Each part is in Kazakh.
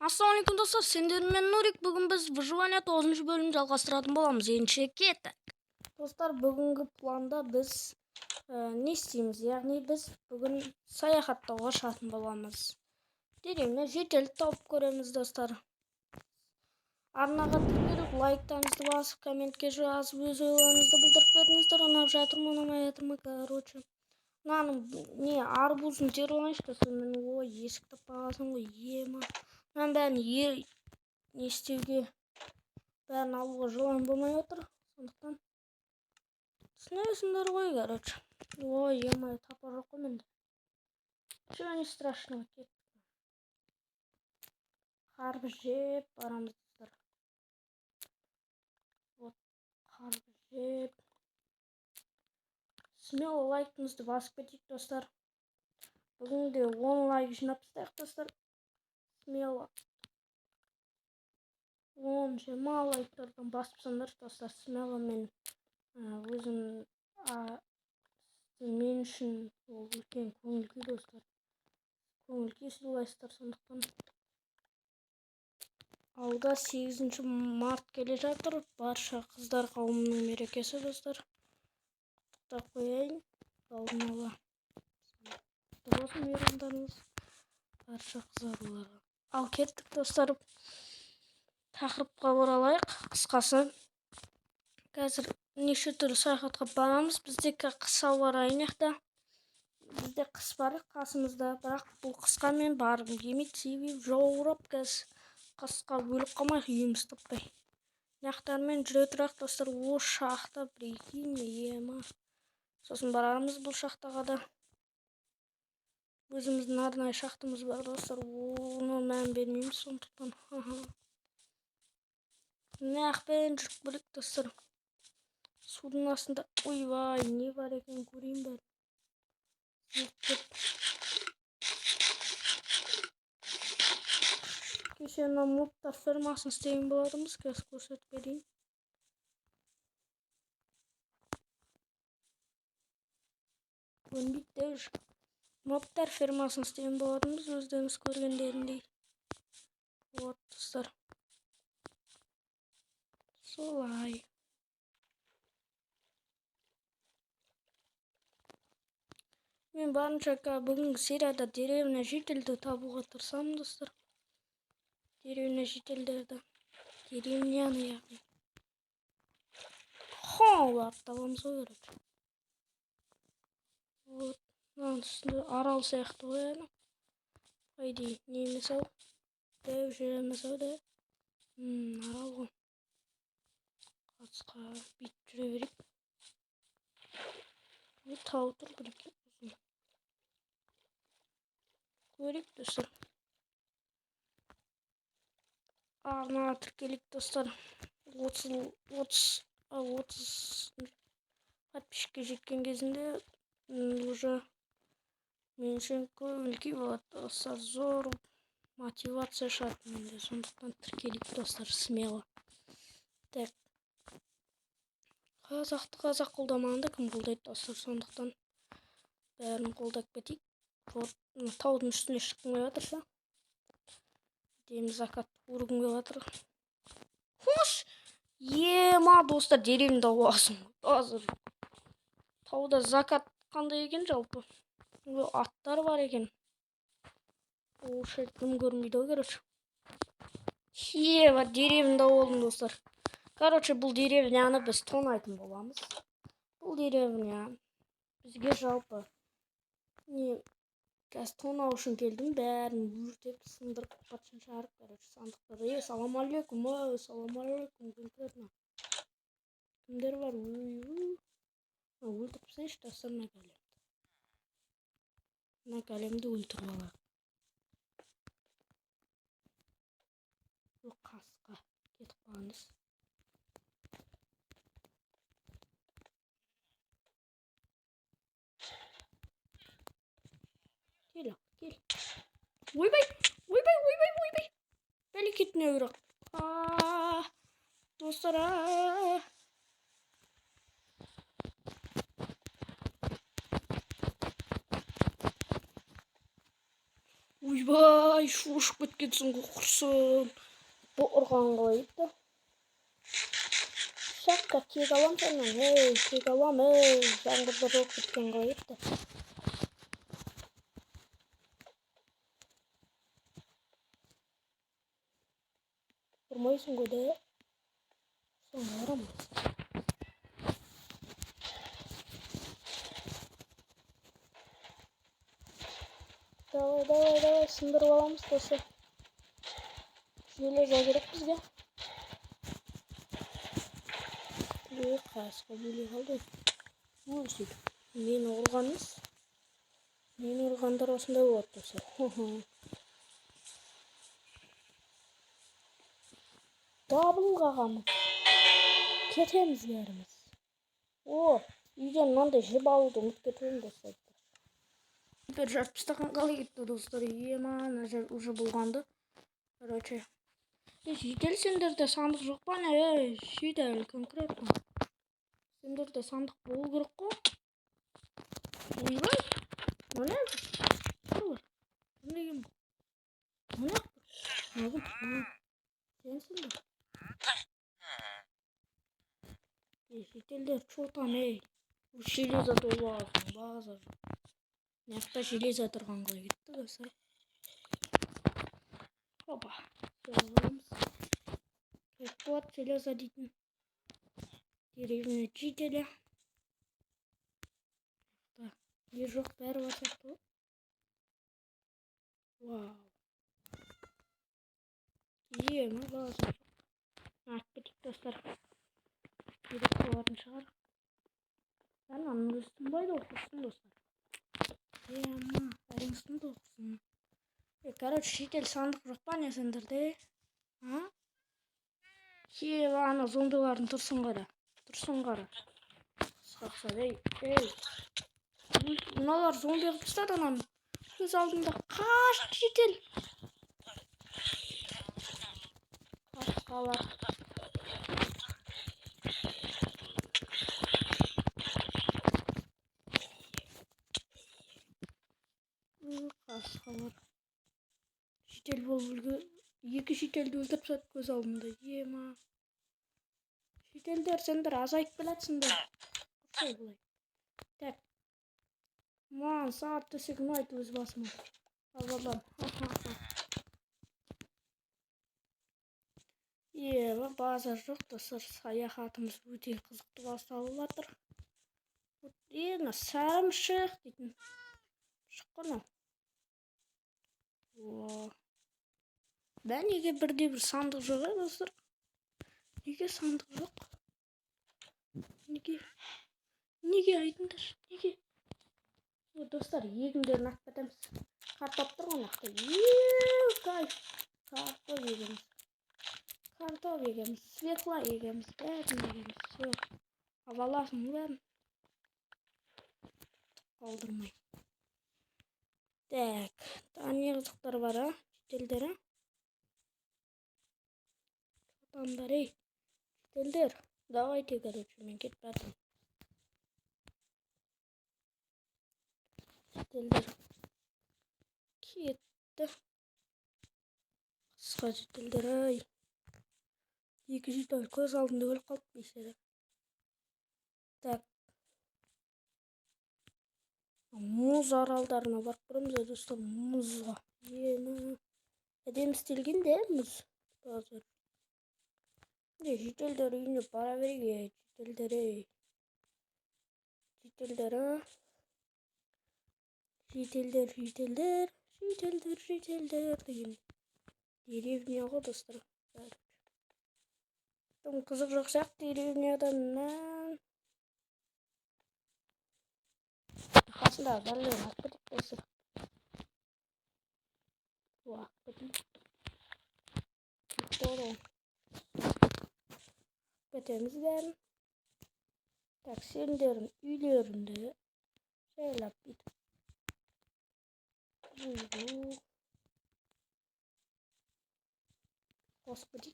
Assalamualaikum dostlar, sендермен Нурик. Бүгін біз выживание 9 бөлімін жалғастыратын боламыз. Ендеше кеттік. Достар, бүгінгі планда біз не істейміз? Яғни біз бүгін саяхаттауға шығатын боламыз. Деревне жедел тауып көреміз достар. Арнаға тіркеліп, лайктарыңызды басып, комментке жазып, өз ойларыңызды білдіріп кетіңіздер. Ұнап жатыр ма, ұнамай жатыр ма, короче. Мынаның не арбузын теріп алайыншы достар. Мен ой, есік таппағансың ғой, ема. Мен бәрін не істеуге, бәрін алуға жылан болмай отыр. Сондықтан түсінесіңдер ғой, короче. Ой, ема, тапа жоқ қой менде. Ничего не страшного, кеттік. Қарбыз жеп барамыз достар. Вот, қарбыз жеп. Смело лайкыңызды басып кетейік достар. Бүгін де 10 лайк жинап тастайық достар. Смело 10-20 лайктардан басыпсаңдар достар, смело мен өзім мен үшін ол үлкен көңіл-күй достар. Көңіл-күй сыйлайсыздар, сондықтан алда 8 март келе жатыр. Барша қыздар қауымының мерекесі достар. Құттықтап қояйын. Алдын ала құтты мейрамдарыңыз барша қызарларға. Ал кеттік достар. Тақырыпқа оралайық. Қысқасы, қазір неше түрлі саяхатқа барамыз. Бізде қыс ауа райында. Бізде қыс бар қасымызда, бірақ бұл қысқа мен барғым келмейді. Себебі жаурап қазір қысқа өліп қалмайық, үйіміз таппай. Нақтармен жүре тұрақ достар. О шақта прикинь, ема. Сосын барарымыз бұл шақтаға да. Өзіміздің арнайы шақтымыз бар достар. Оны мән бермейміз, сондықтан. Нақпен жүріп білік достар. Судың астында, ойбай, не бар екен көрейін бәрі. Кеше мобтар фермасын істеген болатымыз, қазір көрсетіп берейін. Көнбейді деуш. Мобтар фермасын істеген болатымыз, өздеріңіз көргендеріндей. Вот достар. Солай. Мен барынша бүгінгі серияда деревня жительді табуға тырысамын достар. Деревня жительдерді. Деревняны яғни. Оларды табамыз ғой көреді. Вот. Мынаның үстінде арал сияқты ғой әні. Қайдей, не емес ау? Дәу жер емес ау да? Арал ғой. Қатысқа бит жүре берейік. Тау тұр біліп. Көрейік достар. Арнаға тіркелейік достар. 30 подписчикке жеткен кезінде уже мен үшін көңіл-күй болады достар. Зор мотивация шығады менде. Сондықтан тіркелейік достар, смело. Так. Қазақты қазақ қолдамағанда кім қолдайды достар, сондықтан бәрін қолдап кетейік. Таудың үстіне шыққым келіп жатыр. Деймін закат көргім келіп жатыр. Хош! Ема достар, деревня боласың. Азыр. Тауда закат қандай екен жалпы? Аттар бар екен. Ол шертім көрмейді ау короче. Ева, деревня болдым достар. Короче, бұл деревняны біз тонайтын боламыз. Бұл деревня бізге жалпы не қазір тонау үшін келдім, бәрін өртеп сындырып патшын шығарып, короче, сандықтар. Салам алейкум, салам алейкум. Кімдер бар? Өлтіріп тастайыншы достар мына кәлемді. Мына кәлемді өлтіріп алайық. Бұл қасқа кетіп қалыңыз. Кел. Ойбай. Бәлекетіне өрақ. Достар, ойбай, Ай, шошып кеткенсің ғой құрсын. Бұл ұрған қойды. Шаққа кек алам сенен. Ей, кек алам, ей. Жаңғырды жоқ кеткен қойды. Ұрмайсың ғой де. Соны арамайсың. Давай, сындырып аламыз досы. Железа керек бізге. Қасқа бөле қалды. Ой, сөйтіп. Мені ұрғаныз. Мені ұрғандар осындай болады досы. Дабыл қағамыз. Кетеміз бәріміз. О, үйден мынандай жіп алуды ұмытып кетемін достар. Теперь жарып тастаған қалай кетті достар. Ана жер уже болғанды. Короче. Жедел сендерде сандық жоқ па не? Жедел конкретно. Сендерде сандық болу керек қой. Ойбай. Мына бар. Кімдеген бұл? Мына бар. Сенсің бе? Жителдер чотан ей. Железа толы алсын. Базар. Мақта железа тұрғанға кетті достар. Опа. Соғымыз. Вот железа дейтін. Деревня жителі. Не жоқ бәрі басақты. Вау. Ема базар. Кетік достар. Керек болатын шығар. Бәрін аның үстін байды оқырсын достар. Ема, бәрін үстін оқырсын. Короче, житель сандық жоқ па не сендерде? Ана зомбилардың тұрсын қара. Қақса, ей. Мыналар зомби қып тастады ананы. Көз алдында қаш житель. Қасқалар. Қасқалар. Житель болуға екі жителді өлтіріп тастады көз алдында. Ема. Жителдер сендер азайып келатсыңдар. Құрсай бұлай. Так. Маған сағат төсегім айтып өз басыма. Албалам. Ема базар жоқ достар. Саяхатымыз өте қызықты басталып жатыр. Ена сарымшық дейтін. Шыққаны. Бән неге бірде бір сандық жоқ достар? Неге сандық жоқ? Неге айтыңдар? Неге? Достар, егіндерін ақ бәтеміз. Картоп тұрған ақты. Кайф. Картоп егеміз. Свекла егеміз. Бәрін егеміз. Аваласын бәрін. Қалдырмай. Так. Не қызықтар бар, жителдері. Шотандар, ей. Жителдер. Давайте, короче, мен кетіп бәрін. Жителдер. Кетті. Қысқа жителдер, ай. Екі жителдер көз алдында өліп қалып бейсері. Так. Мұз аралдарына барып көреміз, достар, мұзға. Әдемі істелген де мұз. Базар. Жителдер үйіне бара береге. Жителдер деген. Деревня ғой достар. Тым қызық жоқ сияқты деревнядан. Қасында барлығын ақ кетіп достар. Ақ кетіп. Кетеміз бәрін. Так, сендерін үйлерінде жайлап бітіп. Господи.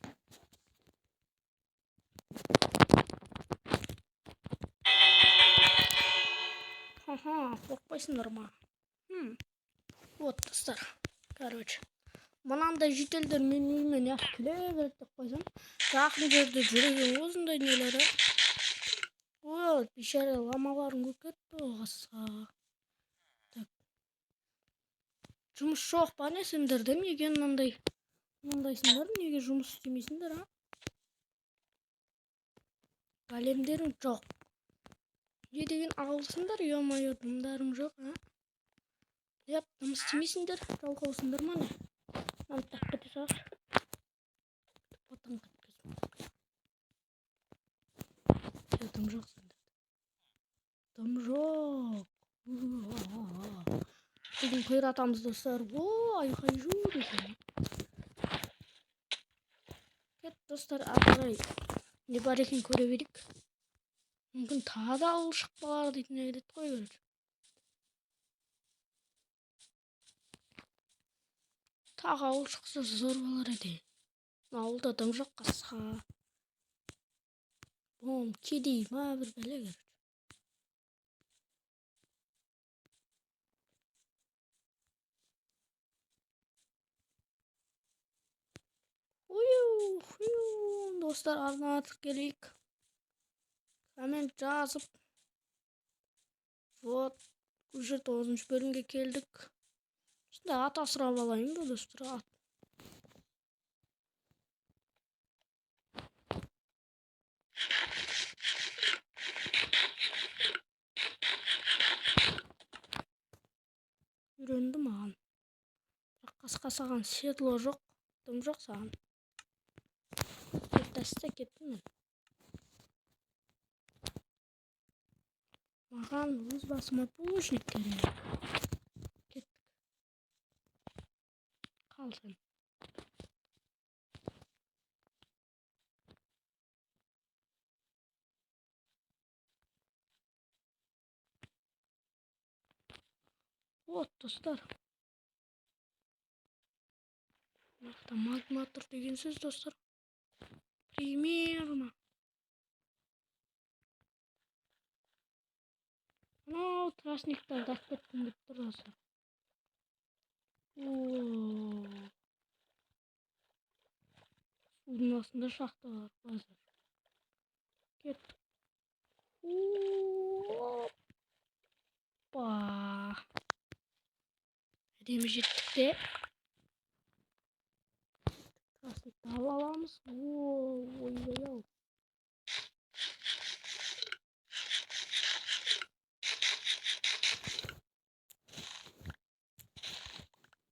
Қорқпайсыңдар ма? Вот, достар. Короче, Mınандай жителдер менин үйүмө яш келе берет деп койсом, жакын жерде жүрөгүм озундай нелери. Ой, бишара ламаларым көп кетти каса. Так. Жумуш жок ба не сендерде? Эмнеге мындайсыңдар? Эмнеге жумуш иштемейсиңер, а? Големдерим жок. Не деген алсыңдар, ё-моё, дымдарым жок, а? Yap, жұмыс істемейсіңдер, жалқаусыңдар ма не? Мынаны тап кете сақ. Потом кеткізім. Дым жоқ сендер. Дым жоқ. Бүгін қиратамыз достар. Айқай жу десем. Кет достар, ағай. Не бар екен көре берейік. Мүмкін тағы да ауыл шықпалар дейтін әдет қой көріп. Тағы ауыл шықса зор болар еді. Ауылда дым жоқ қасқа. Кедей ма бір бәле көріп. Dostlar, anlatып келейік. Коммент жазып. Вот, уже 9-шы бөлімге келдік. Şimdi at asırап alayım da dostlar, at. Үйрендім аған. Қасқа саған седло жоқ, дым жоқ саған. Тәсте кеттім мен. Маған өз басыма пушник керек. Кеттік. Қал сен. Вот достар. Мақта магма тұр деген сөз достар. Примерно. Анау трашниктарды алып кеттім деп тұр достар. Судың астында шахта бар қазір. Кеттік. Опа. Әдемі жеттік те. Трашникті аламыз. Ой-ой-ой.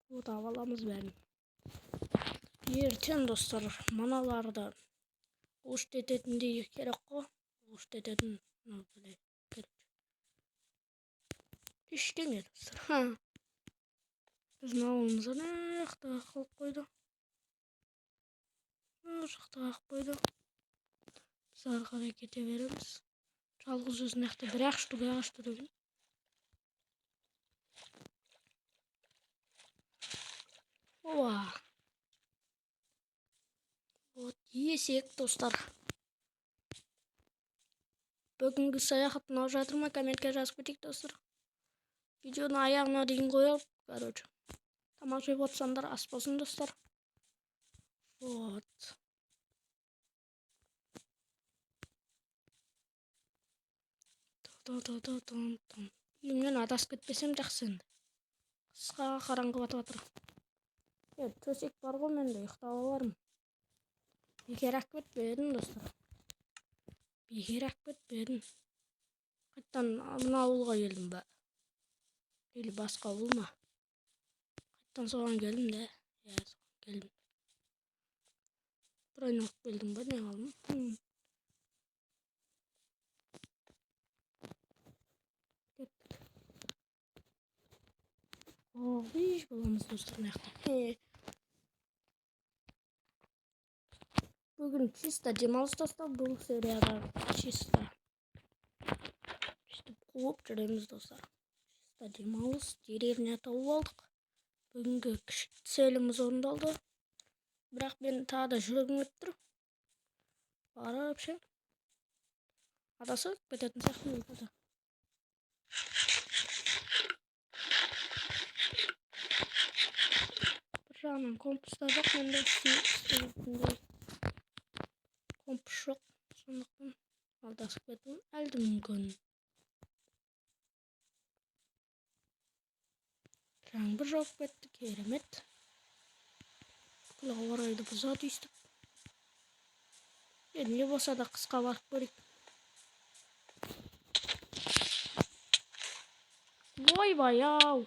Вот аламыз бәрін. Ертең достар, мыналарды ұшт ететіндей керек қой. Ұшт ететін. Ештеңе достар. Біздің ауылымызға не жақта қылып қойды. Жақта қылып қойды. Біз ары қарай кете береміз. Жалғыз өзін жақта бір-ақ штук ағаш тұр екен. Оа. Вот есек достар. Бүгінгі саяхат ұнап жатыр ма? Комментке жазып кетейік достар. Видеоны аяғына дейін қояйық, короче. Тамақ жеп отырсаңдар ас болсын достар. Вот. Үйімнен адасып кетпесем жақсы енді. Қысқа қараңғы батып жатыр. Төсек бар ғой менде, ұйықтап алармын. Бекер ақ кетпедім достар. Бекер ақ кетпедім. Қайттан мына ауылға келдім ба? Или басқа ауыл ма? Қайттан соған келдім де. Соған келдім. Бір айналып келдім ба, не қалдым? Кеттік. Бейш боламыз достар маяқта. Бүгін чисто демалыс достар, бұл серияда чисто қуып жүреміз достар. Чисто демалыс, деревня тауып алдық. Бүгінгі целіміз орындалды. Бірақ мен тағы да жүрегім өтіп тұр. Барып ше. Адасып кететін сияқтымын burada. жағынан компас та жоқ менде, істейтіндей компас жоқ, сондықтан алдасып кетуім әлде мүмкін. Жаңбыр жауып кетті, керемет. Бүкіл ауа райды бұзады өйстіп. Не болса да қысқа барып көрейік. Ойбай ау.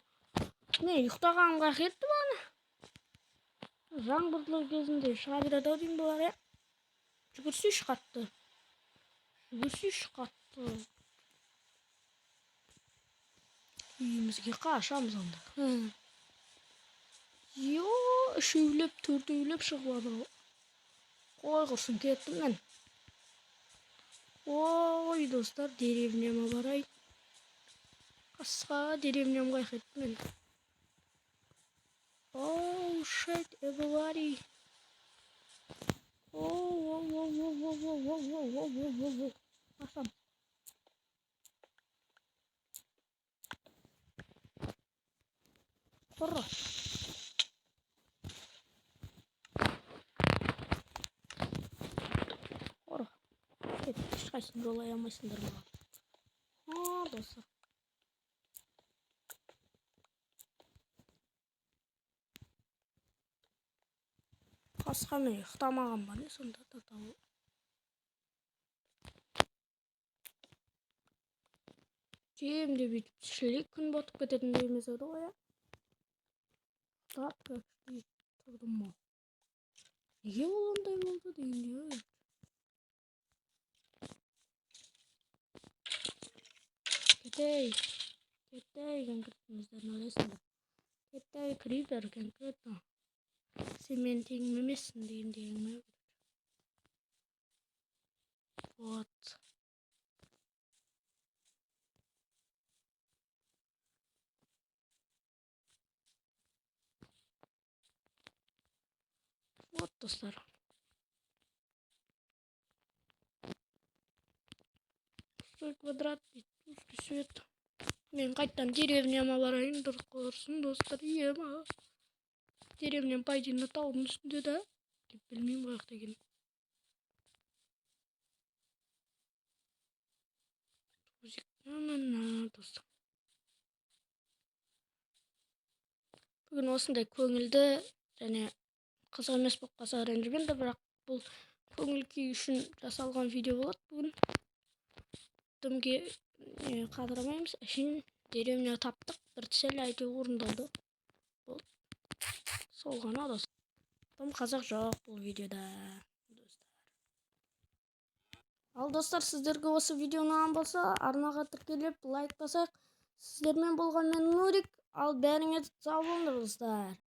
Не, ұйықтағанға кетті баны. Жаңбырлы кезінде шыға береді ау деймін бұлар, иә. Жүгірсейші қатты. Үйімізге қашамыз онда. Йо, үшеулеп, төртеулеп шығып ады. Қой құрсын кеттім мен. Ой, достар, деревняма барай. Қасқа деревнямға кеттім мен. Оу, shit, everybody. Оу. Қашам. Құры. Ешқайсың жолай алмайсыңдар маған. Достар. Қасқа мен ұйықтамаған ба не сонда татауы. Жемде бүйтіп шілік күн батып кететін дейміз еді ғой, иә. Ұйықтап көпшілік тұрдым ма. Неге ол ондай болды дейін. Кетей конкретіміздерін ойлайсыңдар. Кетей крипер конкретно. Сен теңім емессің дейін ме? Вот. Вот, достар. Пустой квадрат, пустой свет. Мен қайттан деревняма барайын, дұрыс көрсін, достар, ема. Деревням пайдина таудың үстінде да. Деп білмеймін қаяқ деген. Достар. Бүгін осындай көңілді және қызық емес болып қалса ренжімеңдер, бірақ бұл көңіл күй үшін жасалған видео болады бүгін. Дымге қадырамаймыз. Әшейін деревня таптық, бір цель әйтеуір орындалды. Сол ғана достар. Дым қазақ жоқ бұл видеода. Ал достар, сіздерге осы видео ұнаған болса, арнаға тіркеліп лайк басайық. Сіздермен болған мен Нурик. Ал бәріңе сау болыңдар достар.